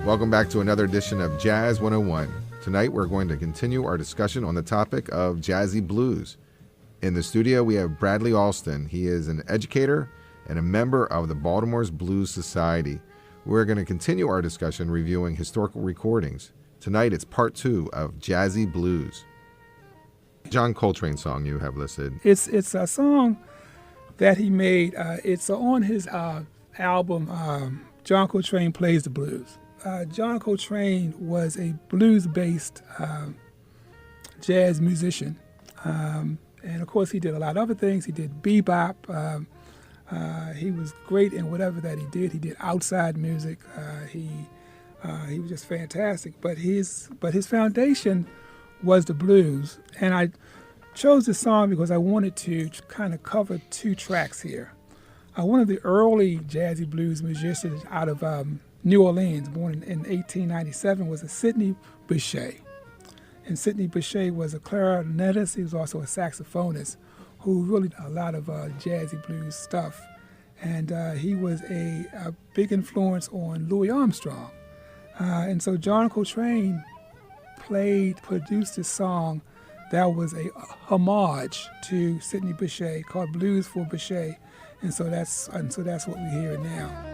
Welcome back to another edition of Jazz 101. Tonight we're going to continue our discussion on the topic of jazzy blues. In the studio we have Bradley Alston. He is an educator and a member of the Baltimore's Blues Society. We're going to continue our discussion reviewing historical recordings. Tonight it's part 2 of Jazzy Blues. John Coltrane song you have listed. It's a song that he made. It's on his album, John Coltrane Plays the Blues. John Coltrane was a blues-based jazz musician. And, of course, he did a lot of other things. He did bebop. He was great in whatever that he did. He did outside music. He was just fantastic. But his foundation was the blues. And I chose this song because I wanted to kind of cover 2 tracks here. One of the early jazzy blues musicians out of New Orleans, born in 1897, was a Sidney Bechet. And Sidney Bechet was a clarinetist. He was also a saxophonist who really did a lot of jazzy blues stuff. And he was a big influence on Louis Armstrong. And so John Coltrane produced this song that was a homage to Sidney Bechet called Blues for Bechet. And so that's what we hear now.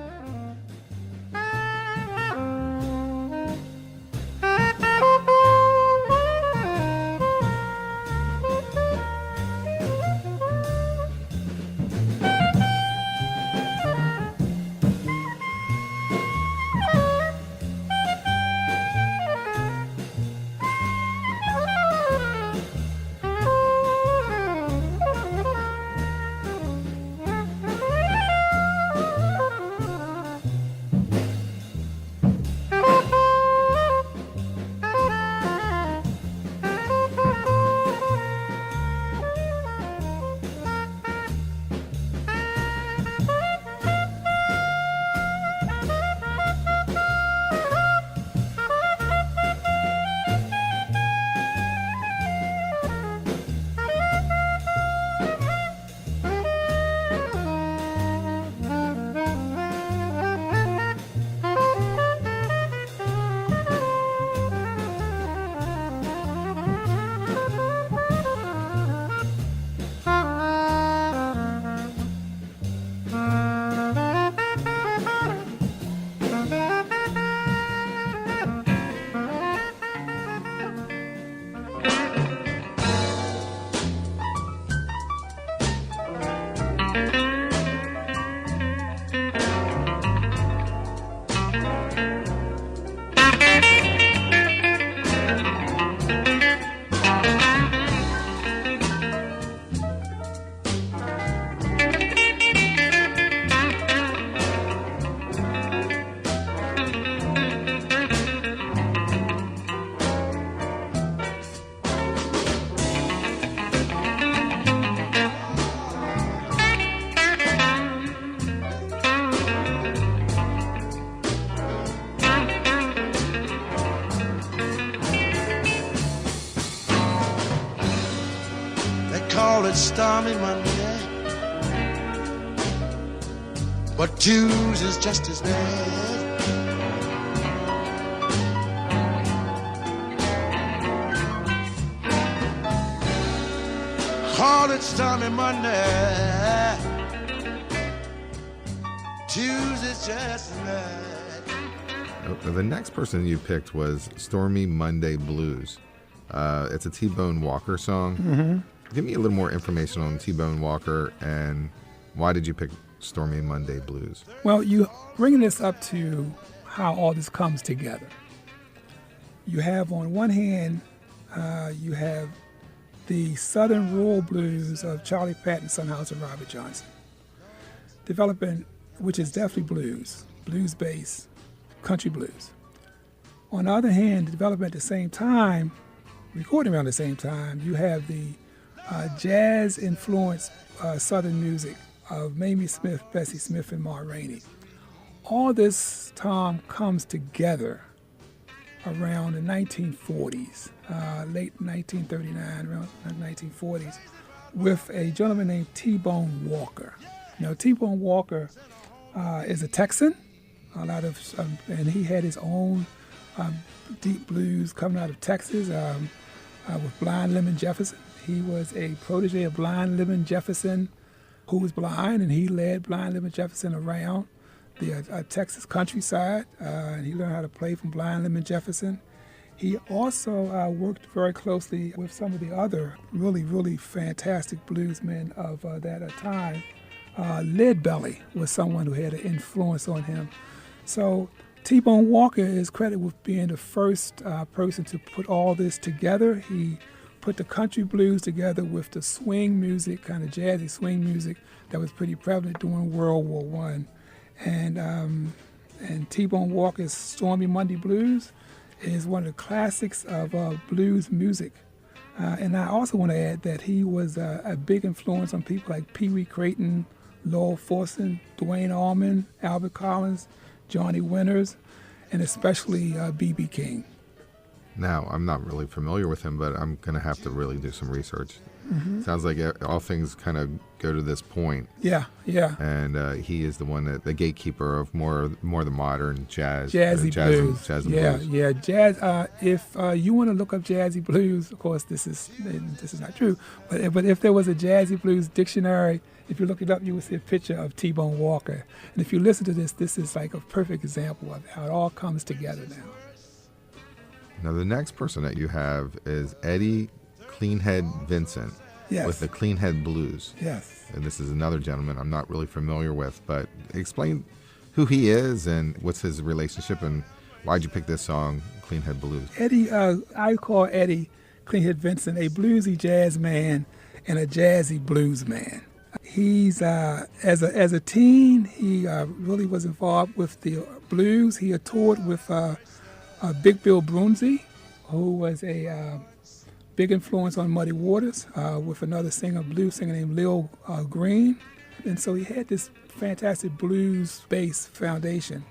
Stormy Monday, but Tuesday's just as bad. Call it Stormy Monday, Tuesday's just as bad. The next person you picked was Stormy Monday Blues. It's a T-Bone Walker song. Mm-hmm. Give me a little more information on T-Bone Walker and why did you pick Stormy Monday Blues? Well, you bringing this up to how all this comes together. You have on one hand, you have the Southern rural blues of Charlie Patton, Sunhouse, and Robert Johnson, developing, which is definitely blues-based, country blues. On the other hand, developing at the same time, recording around the same time, you have the jazz-influenced Southern music of Mamie Smith, Bessie Smith, and Ma Rainey. All this, Tom, comes together around the 1940s, late 1939, around the 1940s, with a gentleman named T-Bone Walker. Now, T-Bone Walker is a Texan, and he had his own deep blues coming out of Texas with Blind Lemon Jefferson. He was a protege of Blind Lemon Jefferson, who was blind, and he led Blind Lemon Jefferson around the Texas countryside, and he learned how to play from Blind Lemon Jefferson. He also worked very closely with some of the other really, really fantastic bluesmen of that time. Lead Belly was someone who had an influence on him. So T-Bone Walker is credited with being the first person to put all this together. He put the country blues together with the swing music, kind of jazzy swing music that was pretty prevalent during World War I. And T-Bone Walker's Stormy Monday Blues is one of the classics of blues music. And I also want to add that he was a big influence on people like Pee Wee Crayton, Lowell Forson, Duane Allman, Albert Collins, Johnny Winters, and especially B.B. King. Now, I'm not really familiar with him, but I'm going to have to really do some research. Mm-hmm. Sounds like all things kind of go to this point. Yeah. And he is the gatekeeper of more the modern jazzy blues. Jazz and blues. Yeah, jazz. If you want to look up jazzy blues, of course, this is not true. But if there was a jazzy blues dictionary, if you look it up, you will see a picture of T-Bone Walker. And if you listen to this is like a perfect example of how it all comes together now. Now, the next person that you have is Eddie Cleanhead Vincent with the Cleanhead Blues. Yes. And this is another gentleman I'm not really familiar with, but explain who he is and what's his relationship and why'd you pick this song, Cleanhead Blues? Eddie, I call Eddie Cleanhead Vincent a bluesy jazz man and a jazzy blues man. He's, as a teen, he really was involved with the blues. He toured with Big Bill Brunsey, who was a big influence on Muddy Waters, with another blues singer named Lil Green. And so he had this fantastic blues-based foundation.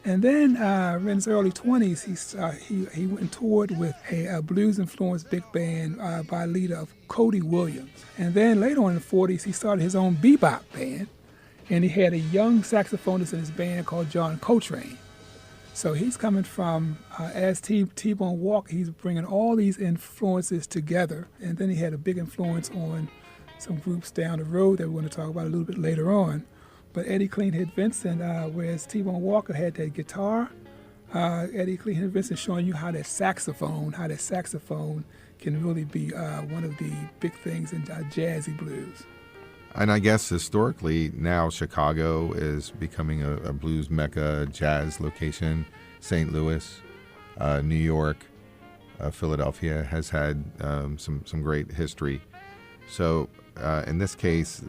And then in his early 20s, he went and toured with a blues-influenced big band by leader of Cody Williams. And then later on in the 40s, he started his own bebop band, and he had a young saxophonist in his band called John Coltrane. So he's coming from, as T-Bone Walker, he's bringing all these influences together. And then he had a big influence on some groups down the road that we're going to talk about a little bit later on. But Eddie Cleanhead Vincent, whereas T-Bone Walker had that guitar, Eddie Cleanhead Vincent showing you how that saxophone can really be one of the big things in jazzy blues. And I guess historically now Chicago is becoming a blues mecca, jazz location. St. Louis, New York, Philadelphia has had some great history. So in this case,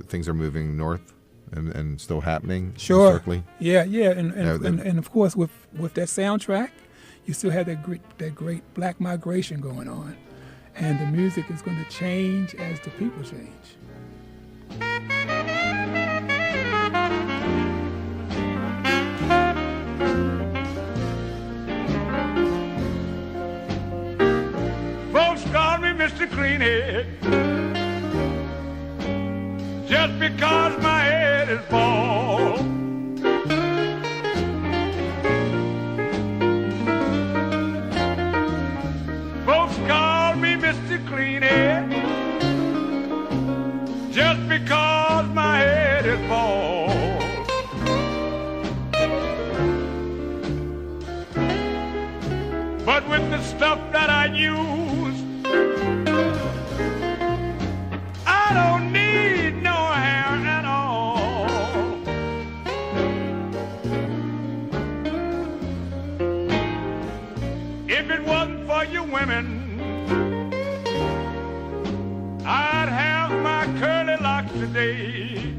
things are moving north and still happening. Sure. Historically. Yeah, and of course with that soundtrack, you still have that great black migration going on, and the music is going to change as the people change. Folks call me Mr. Cleanhead just because my head is bald. Folks call me Mr. Cleanhead just because my head is bald. But with the stuff that I use, I don't need no hair at all. If it wasn't for you women, I'd have my curly locks today.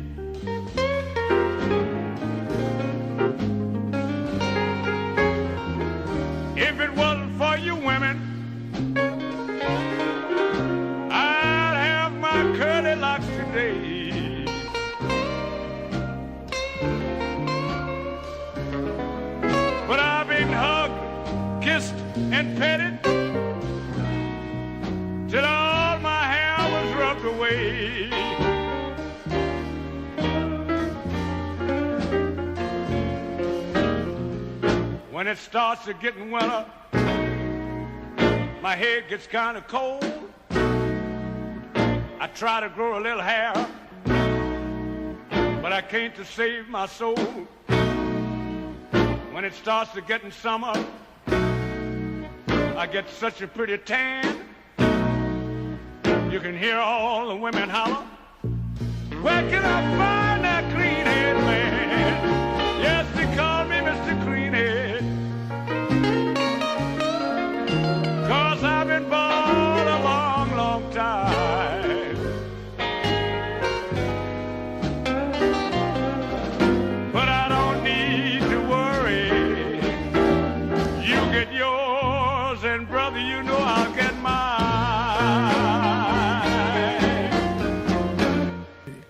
If it wasn't for you women, I'd have my curly locks today. But I've been hugged, kissed, and petted till all my hair was rubbed away. when it starts to getting winter, my head gets kind of cold. I try to grow a little hair, but I can't to save my soul. When it starts to getting summer, I get such a pretty tan. You can hear all the women holler, where can I find that green-head man? Yes, they call me Mr. Greenhead, 'cause I've been born a long, long time. But I don't need to worry. You get yours, and brother, you know I'll get mine.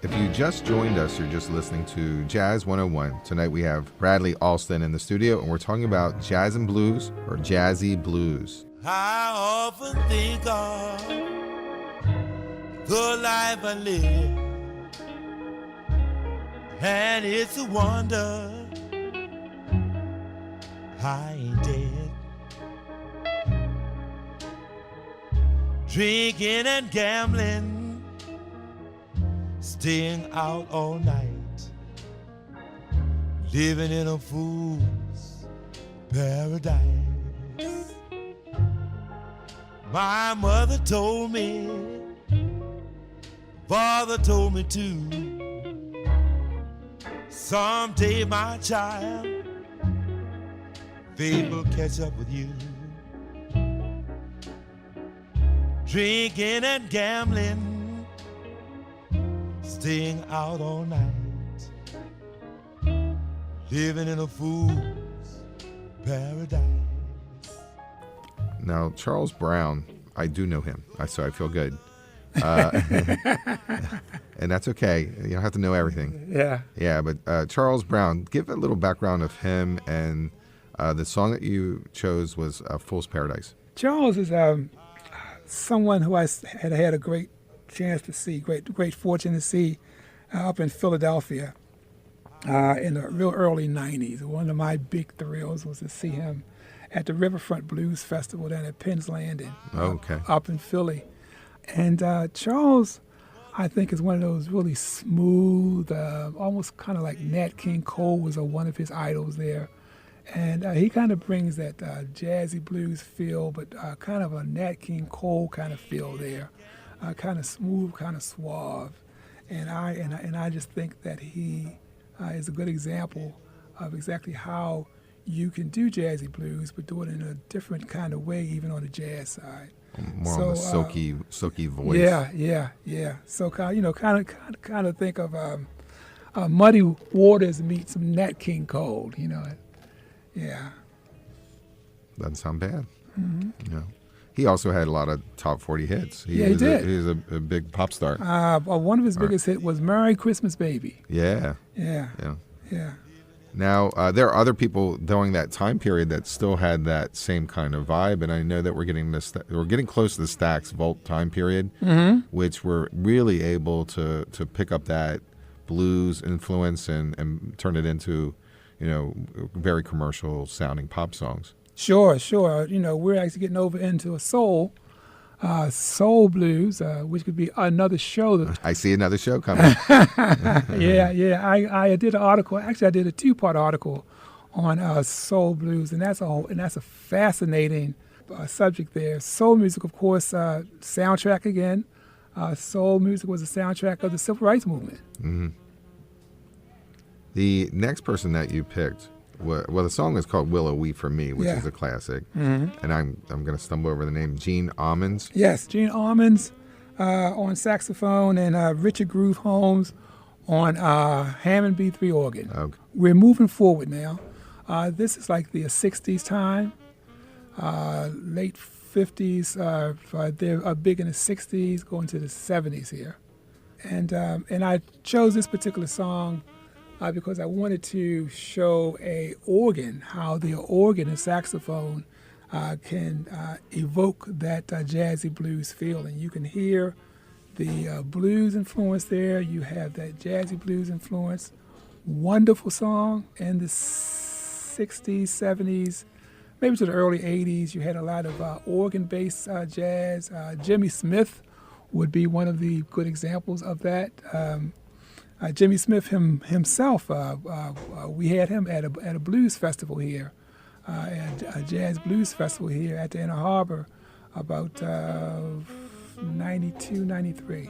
If you just joined us, you're just listening to Jazz 101. Tonight we have Bradley Alston in the studio, and we're talking about jazz and blues, or jazzy blues. I often think of the life I live, and it's a wonder I ain't dead. Drinking and gambling, staying out all night, living in a fool's paradise. My mother told me, father told me too, someday my child, fate will catch up with you. Drinking and gambling, staying out all night, living in a fool's paradise. Now, Charles Brown, I do know him, so I feel good. And that's okay. You don't have to know everything. Yeah. Yeah, but Charles Brown, give a little background of him, and the song that you chose was Fool's Paradise. Charles is someone who I had a great chance to see, great fortune to see up in Philadelphia in the real early 90s. One of my big thrills was to see him at the Riverfront Blues Festival down at Penn's Landing, up in Philly. And Charles, I think, is one of those really smooth, almost kind of like Nat King Cole was one of his idols there. And he kind of brings that jazzy blues feel, but kind of a Nat King Cole kind of feel there, kind of smooth, kind of suave. And I just think that he is a good example of exactly how you can do jazzy blues, but do it in a different kind of way, even on the jazz side. More on the silky voice. Yeah. So kind of think of Muddy Waters meets some Nat King Cole, Yeah. Doesn't sound bad. Mm-hmm. He also had a lot of top 40 hits. He did. He was a big pop star. One of his biggest hits was Merry Christmas Baby. Yeah. Now, there are other people during that time period that still had that same kind of vibe, and I know that we're getting close to the Stax Volt time period, which were really able to pick up that blues influence and turn it into, very commercial sounding pop songs. Sure. We're actually getting over into a soul blues, which could be another show. I see another show coming. Yeah. I did an article. Actually, I did a 2-part article on soul blues, and that's a fascinating subject there. Soul music, of course, soundtrack again. Soul music was a soundtrack of the Civil Rights Movement. Mm-hmm. The next person that you picked, the song is called WEAA-FM for Me, which is a classic. Mm-hmm. And I'm going to stumble over the name, Gene Ammons. Yes, Gene Ammons on saxophone, and Richard Groove Holmes on Hammond B3 organ. Okay. We're moving forward now. This is like the 60s time, late 50s. They're big in the 60s, going to the 70s here. And I chose this particular song because I wanted to show how the organ and saxophone can evoke that jazzy blues feel. And you can hear the blues influence there. You have that jazzy blues influence. Wonderful song. And 60s, 70s, maybe to the early 80s, you had a lot of organ-based jazz. Jimmy Smith would be one of the good examples of that. Jimmy Smith himself, we had him at a blues festival here, at a jazz blues festival here at the Inner Harbor about 92, 93.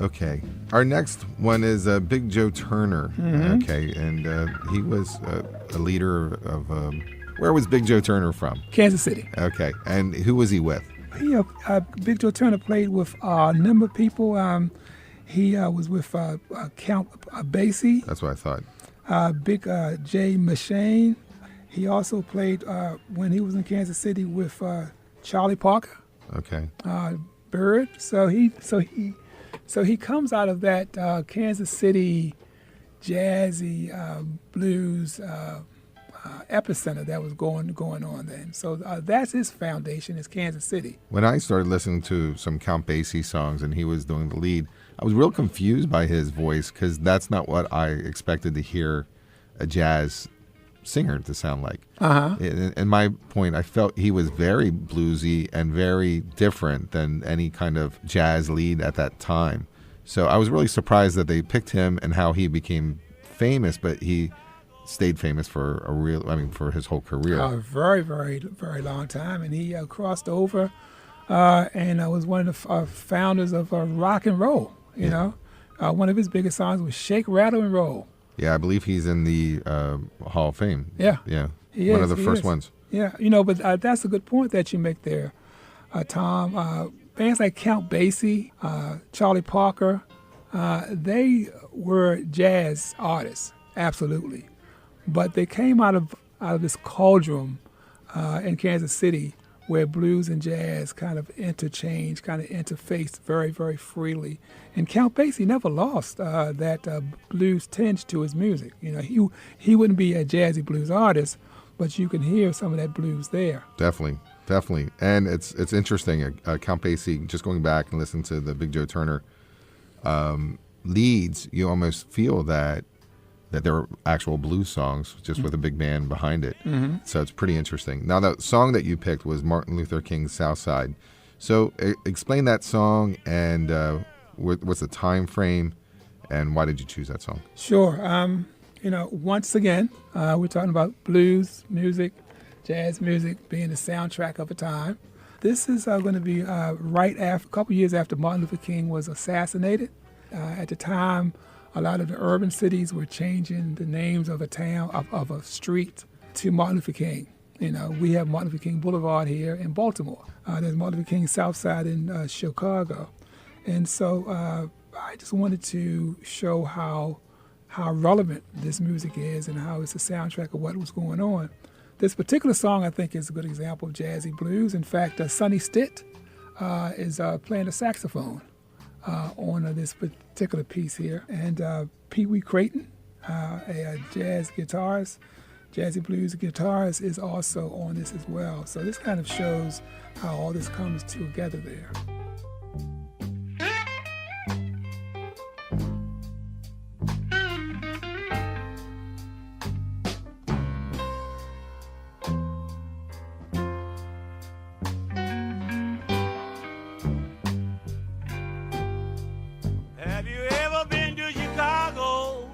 Okay. Our next one is Big Joe Turner. Mm-hmm. Okay. And he was a leader of, where was Big Joe Turner from? Kansas City. Okay. And who was he with? Big Joe Turner played with a number of people. He was with Count Basie. That's what I thought. Big Jay Machine. He also played when he was in Kansas City with Charlie Parker. Okay. Bird. So he comes out of that Kansas City jazzy blues epicenter that was going on then. So that's his foundation, is Kansas City. When I started listening to some Count Basie songs and he was doing the lead, I was real confused by his voice because that's not what I expected to hear a jazz singer to sound like. Uh-huh. In my point, I felt he was very bluesy and very different than any kind of jazz lead at that time. So I was really surprised that they picked him and how he became famous, but he stayed famous for for his whole career. A very, very, very long time. And he crossed over and was one of the founders of rock and roll, you know. One of his biggest songs was Shake, Rattle, and Roll. Yeah, I believe he's in the Hall of Fame. Yeah. Yeah. He One is, of the first ones. Yeah, but that's a good point that you make there, Tom. Bands like Count Basie, Charlie Parker, they were jazz artists, absolutely. But they came out of this cauldron in Kansas City where blues and jazz kind of interchange, kind of interface very, very freely. And Count Basie never lost that blues tinge to his music. You know, he wouldn't be a jazzy blues artist, but you can hear some of that blues there. Definitely. And it's interesting. Count Basie, just going back and listening to the Big Joe Turner leads, you almost feel that they're actual blues songs just with a big band behind it. Mm-hmm. So it's pretty interesting. Now, the song that you picked was Martin Luther King's South Side. So explain that song and what's the time frame and why did you choose that song? Sure. Once again, we're talking about blues music, jazz music being the soundtrack of a time. This is going to be right after, a couple years after Martin Luther King was assassinated. At the time, a lot of the urban cities were changing the names of a town, of a street, to Martin Luther King. You know, we have Martin Luther King Boulevard here in Baltimore. There's Martin Luther King South Side in Chicago. And so I just wanted to show how relevant this music is and how it's a soundtrack of what was going on. This particular song, I think, is a good example of jazzy blues. In fact, Sonny Stitt is playing the saxophone on this particular piece here. And Pee Wee Crayton, a jazz guitarist, jazzy blues guitarist, is also on this as well. So this kind of shows how all this comes together there. Have you ever been to Chicago?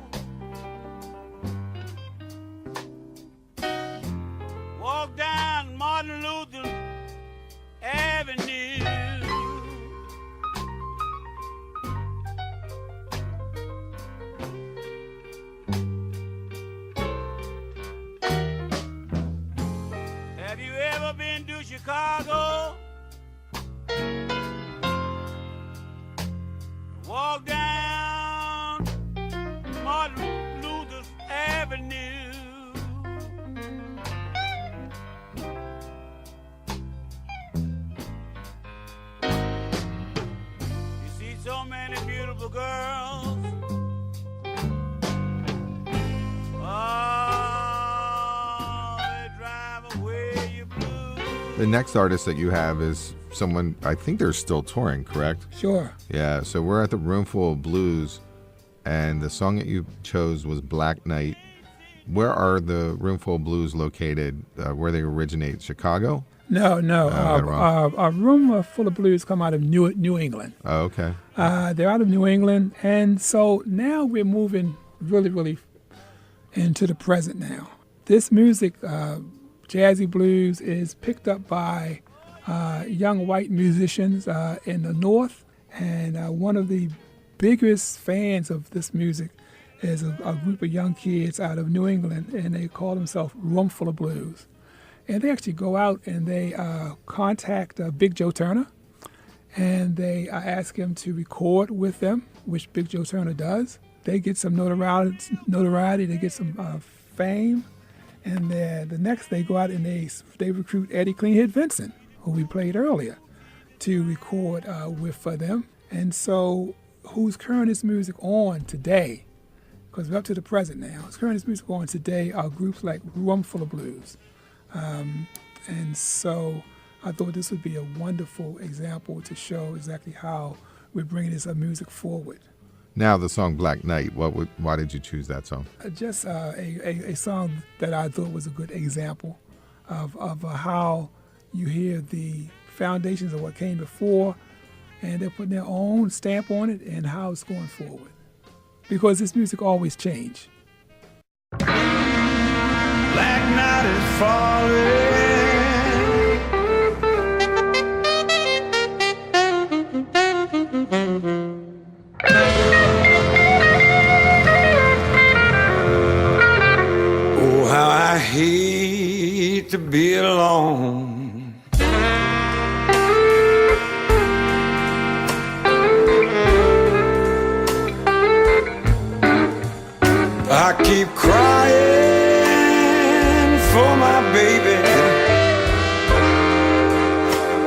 Walk down Martin Luther Avenue. Have you ever been to Chicago? Walk down Martin Luther Avenue. You see so many beautiful girls. Oh, they drive away your blues. The next artist that you have is someone, I think they're still touring, correct? Sure. Yeah, so we're at the Roomful of Blues, and the song that you chose was Black Knight. Where are the Roomful of Blues located? Where they originate? Chicago? No. Our Room Full of Blues come out of New England. Oh, okay. They're out of New England, and so now we're moving really, really into the present now. This music, jazzy blues, is picked up by young white musicians in the North, and one of the biggest fans of this music is a group of young kids out of New England, and they call themselves Roomful of Blues. And they actually go out and they contact Big Joe Turner, and they ask him to record with them, which Big Joe Turner does. They get some notoriety, they get some fame, and the next they go out and they recruit Eddie Cleanhead Vincent, who we played earlier, to record with them. And so who's carrying this music on today, because we're up to the present now, who's carrying this music on today are groups like Roomful of Blues. And so I thought this would be a wonderful example to show exactly how we're bringing this music forward Now the song Black Knight, why did you choose that song? Just a song that I thought was a good example of how you hear the foundations of what came before, and they're putting their own stamp on it and how it's going forward. Because this music always change. Black night is falling. Oh, how I hate to be alone. I keep crying for my baby,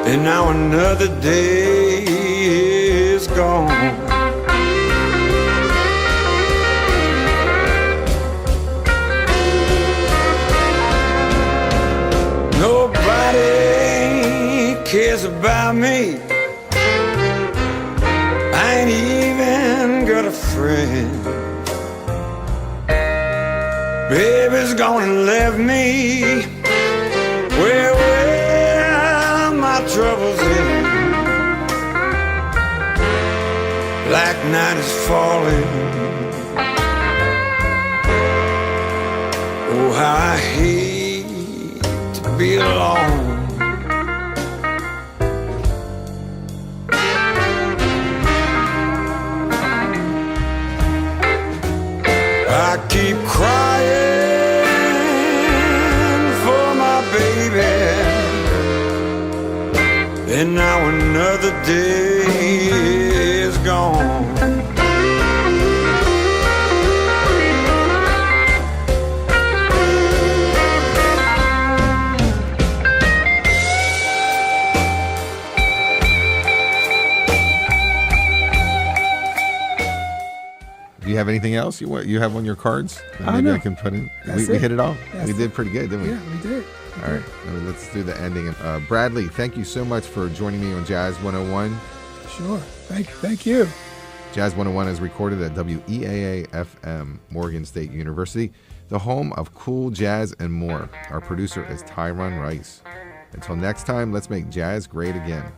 and now another day is gone. Nobody cares about me. I ain't even got a friend. Baby's gone and left me where my troubles end. Black night is falling. Oh, how I hate to be alone. I keep crying for my baby, and now another day is gone. Do you have anything else you have on your cards? That I maybe know. I can put in. That's We it. hit it all. That's We it. did pretty good, didn't we? Yeah, we did. All right, let's do the ending. Bradley, thank you so much for joining me on Jazz 101. Sure. Thank you. Jazz 101 is recorded at WEAA-FM, Morgan State University, the home of cool jazz and more. Our producer is Tyron Rice. Until next time, let's make jazz great again.